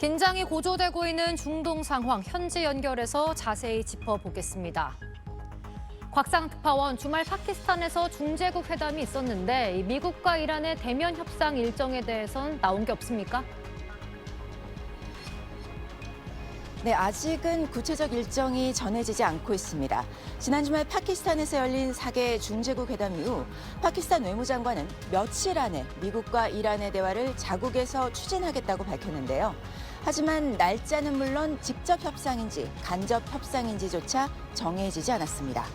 긴장이 고조되고 있는 중동 상황 현지 연결해서 자세히 짚어보겠습니다. 곽상 특파원, 주말 파키스탄에서 중재국 회담이 있었는데 미국과 이란의 대면 협상 일정에 대해선 나온 게 없습니까? 네, 아직은 구체적 일정이 전해지지 않고 있습니다. 지난 주말 파키스탄에서 열린 4개 중재국 회담 이후 파키스탄 외무장관은 며칠 안에 미국과 이란의 대화를 자국에서 추진하겠다고 밝혔는데요. 하지만 날짜는 물론 직접 협상인지 간접 협상인지조차 정해지지 않았습니다.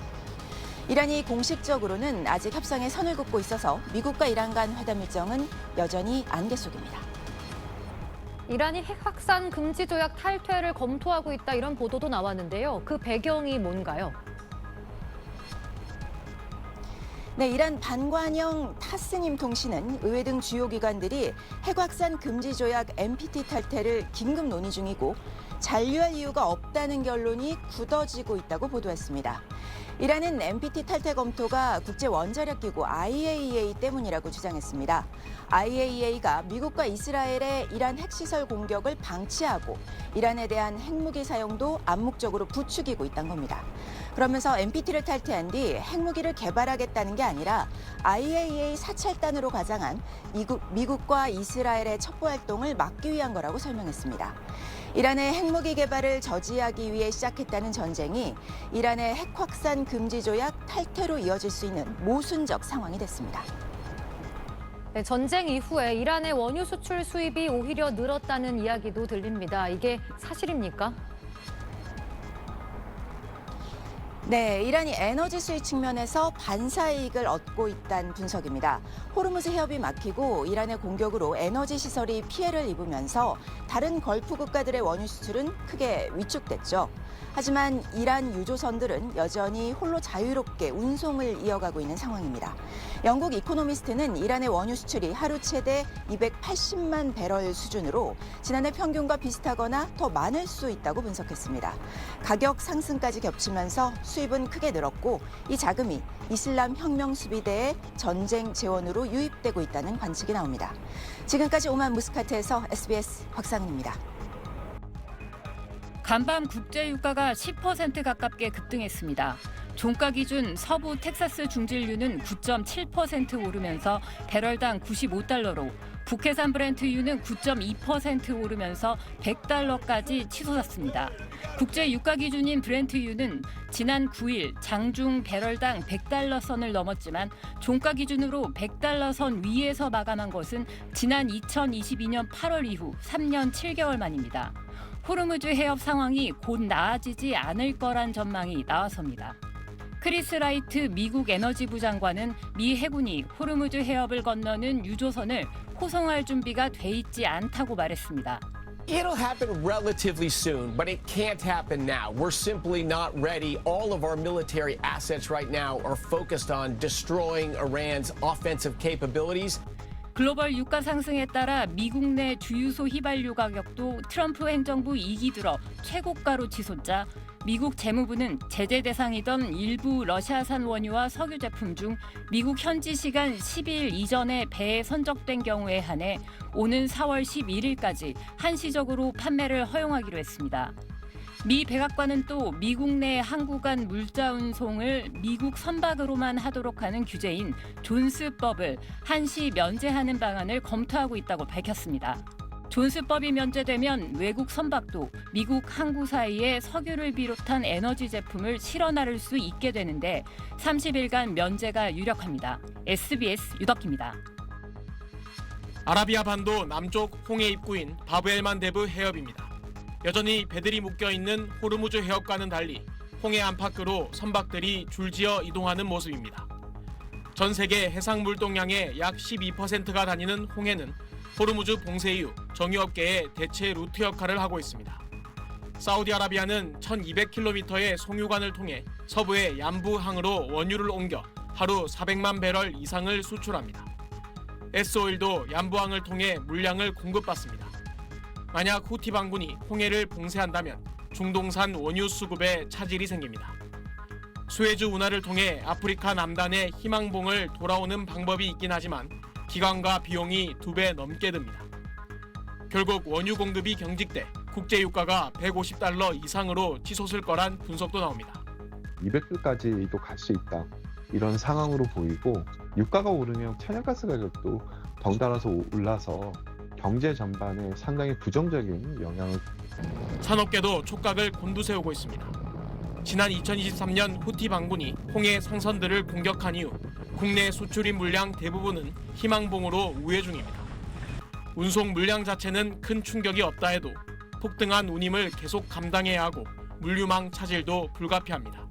이란이 공식적으로는 아직 협상에 선을 긋고 있어서 미국과 이란 간 회담 일정은 여전히 안개 속입니다. 이란이 핵 확산 금지 조약 탈퇴를 검토하고 있다 이런 보도도 나왔는데요. 그 배경이 뭔가요? 네, 이란 반관영 타스님 통신은 의회 등 주요 기관들이 핵 확산 금지 조약 NPT 탈퇴를 긴급 논의 중이고 잔류할 이유가 없다는 결론이 굳어지고 있다고 보도했습니다. 이란은 NPT 탈퇴 검토가 국제 원자력 기구 IAEA 때문이라고 주장했습니다. IAEA가 미국과 이스라엘의 이란 핵시설 공격을 방치하고 이란에 대한 핵무기 사용도 암묵적으로 부추기고 있다는 겁니다. 그러면서 NPT를 탈퇴한 뒤 핵무기를 개발하겠다는 게 아니라 IAEA 사찰단으로 가장한 미국과 이스라엘의 첩보 활동을 막기 위한 거라고 설명했습니다. 이란의 핵무기 개발을 저지하기 위해 시작했다는 전쟁이 이란의 핵 확산 금지 조약 탈퇴로 이어질 수 있는 모순적 상황이 됐습니다. 네, 전쟁 이후에 이란의 원유 수출 수입이 오히려 늘었다는 이야기도 들립니다. 이게 사실입니까? 네, 이란이 에너지 수입 측면에서 반사이익을 얻고 있다는 분석입니다. 호르무즈 해협이 막히고 이란의 공격으로 에너지 시설이 피해를 입으면서 다른 걸프 국가들의 원유 수출은 크게 위축됐죠. 하지만 이란 유조선들은 여전히 홀로 자유롭게 운송을 이어가고 있는 상황입니다. 영국 이코노미스트는 이란의 원유 수출이 하루 최대 280만 배럴 수준으로 지난해 평균과 비슷하거나 더 많을 수 있다고 분석했습니다. 가격 상승까지 겹치면서 수입은 크게 늘었고 이 자금이 이슬람 혁명 수비대의 전쟁 재원으로 유입되고 있다는 관측이 나옵니다. 지금까지 오만 무스카트에서 SBS 곽상은입니다. 간밤 국제 유가가 10% 가깝게 급등했습니다. 종가 기준 서부 텍사스 중진유는 9.7% 오르면서 배럴당 95달러로 북해산 브렌트유는 9.2% 오르면서 100달러까지 치솟았습니다. 국제 유가 기준인 브렌트유는 지난 9일 장중 배럴당 100달러 선을 넘었지만 종가 기준으로 100달러 선 위에서 마감한 것은 지난 2022년 8월 이후 3년 7개월 만입니다. 호르무즈 해협 상황이 곧 나아지지 않을 거란 전망이 나와섭니다. 크리스 라이트 미국 에너지부 장관은 미 해군이 호르무즈 해협을 건너는 유조선을 호송할 준비가 돼 있지 않다고 말했습니다. It'll happen relatively soon, but it can't happen now. We're simply not ready. All of our military assets right now are focused on destroying Iran's offensive capabilities. 글로벌 유가 상승에 따라 미국 내 주유소 휘발유 가격도 트럼프 행정부 2기 들어 최고가로 치솟자 미국 재무부는 제재 대상이던 일부 러시아산 원유와 석유 제품 중 미국 현지 시간 10일 이전에 배에 선적된 경우에 한해 오는 4월 11일까지 한시적으로 판매를 허용하기로 했습니다. 미 백악관은 또 미국 내 항구간 물자 운송을 미국 선박으로만 하도록 하는 규제인 존스법을 한시 면제하는 방안을 검토하고 있다고 밝혔습니다. 존스법이 면제되면 외국 선박도 미국 항구 사이에 석유를 비롯한 에너지 제품을 실어 나를 수 있게 되는데 30일간 면제가 유력합니다. SBS 유덕기입니다. 아라비아 반도 남쪽 홍해 입구인 바브엘만 데브 해협입니다. 여전히 배들이 묶여있는 호르무즈 해협과는 달리 홍해 안팎으로 선박들이 줄지어 이동하는 모습입니다. 전 세계 해상 물동량의 약 12%가 다니는 홍해는 호르무즈 봉쇄 이후 정유업계의 대체 루트 역할을 하고 있습니다. 사우디아라비아는 1200km의 송유관을 통해 서부의 얀부항으로 원유를 옮겨 하루 400만 배럴 이상을 수출합니다. 에스오일도 얀부항을 통해 물량을 공급받습니다. 만약 후티 반군이 홍해를 봉쇄한다면 중동산 원유 수급에 차질이 생깁니다. 수에즈 운하를 통해 아프리카 남단의 희망봉을 돌아오는 방법이 있긴 하지만 기간과 비용이 2배 넘게 듭니다. 결국 원유 공급이 경직돼 국제 유가가 $150 이상으로 치솟을 거란 분석도 나옵니다. 200불까지도 갈 수 있다. 이런 상황으로 보이고 유가가 오르면 천연가스 가격도 덩달아서 올라서 경제 전반에 상당히 부정적인 영향을 산업계도 촉각을 곤두세우고 있습니다. 지난 2023년 후티 반군이 홍해 상선들을 공격한 이후 국내 수출입 물량 대부분은 희망봉으로 우회 중입니다. 운송 물량 자체는 큰 충격이 없다 해도 폭등한 운임을 계속 감당해야 하고 물류망 차질도 불가피합니다.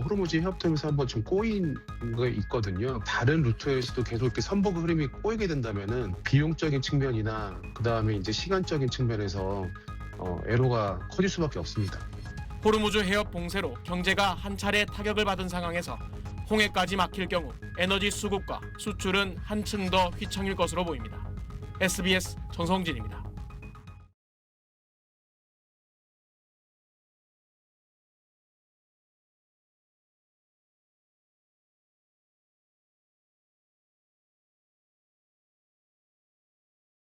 호르무즈 해협통에서 한번 좀 꼬인 게 있거든요. 다른 루트에서도 계속 이렇게 선박 흐름이 꼬이게 된다면은 비용적인 측면이나 그 다음에 이제 시간적인 측면에서 애로가 커질 수밖에 없습니다. 호르무즈 해협 봉쇄로 경제가 한 차례 타격을 받은 상황에서 홍해까지 막힐 경우 에너지 수급과 수출은 한층 더 휘청일 것으로 보입니다. SBS 정성진입니다.